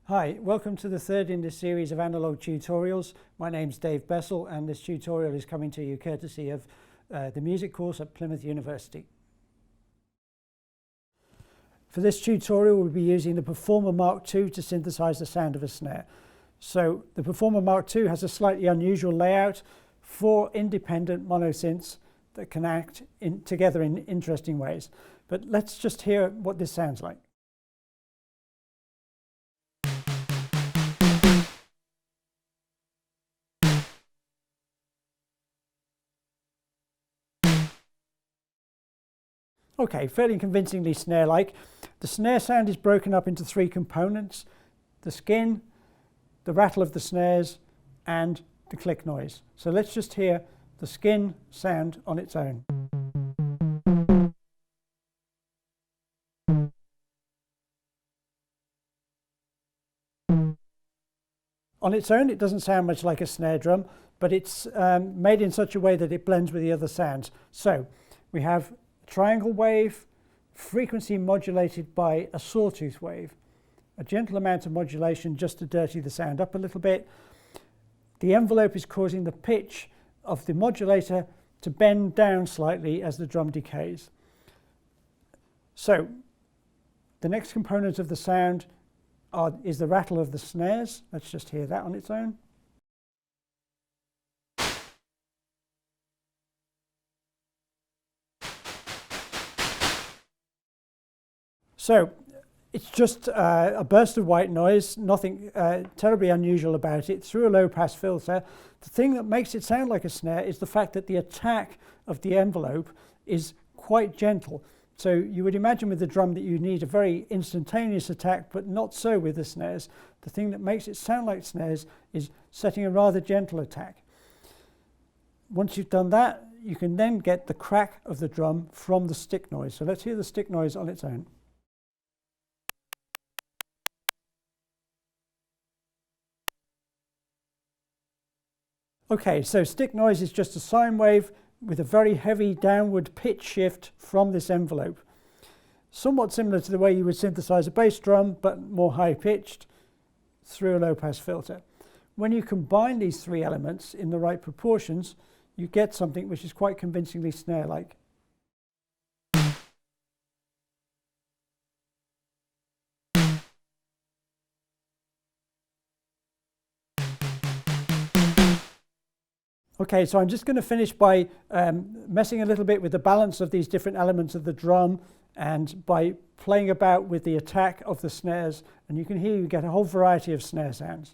Hi, welcome to the third in this series of analog tutorials. My name's Dave Bessell and this tutorial is coming to you courtesy of the music course at Plymouth University. For this tutorial we'll be using the Perfourmer Mark II to synthesize the sound of a snare. So the Perfourmer Mark II has a slightly unusual layout, 4 independent monosynths that can act together in interesting ways. But let's just hear what this sounds like. Okay, fairly convincingly snare-like. The snare sound is broken up into 3 components: the skin, the rattle of the snares, and the click noise. So let's just hear the skin sound on its own. On its own, it doesn't sound much like a snare drum, but it's made in such a way that it blends with the other sounds. So we have triangle wave, frequency modulated by a sawtooth wave, a gentle amount of modulation just to dirty the sound up a little bit. The envelope is causing the pitch of the modulator to bend down slightly as the drum decays. So the next component of the sound is the rattle of the snares. Let's just hear that on its own. So it's just a burst of white noise, nothing terribly unusual about it, through a low-pass filter. The thing that makes it sound like a snare is the fact that the attack of the envelope is quite gentle. So you would imagine with the drum that you need a very instantaneous attack, but not so with the snares. The thing that makes it sound like snares is setting a rather gentle attack. Once you've done that, you can then get the crack of the drum from the stick noise. So let's hear the stick noise on its own. Okay, so stick noise is just a sine wave with a very heavy downward pitch shift from this envelope. Somewhat similar to the way you would synthesize a bass drum, but more high-pitched through a low-pass filter. When you combine these 3 elements in the right proportions, you get something which is quite convincingly snare-like. Okay, so I'm just going to finish by messing a little bit with the balance of these different elements of the drum and by playing about with the attack of the snares, and you can hear you get a whole variety of snare sounds.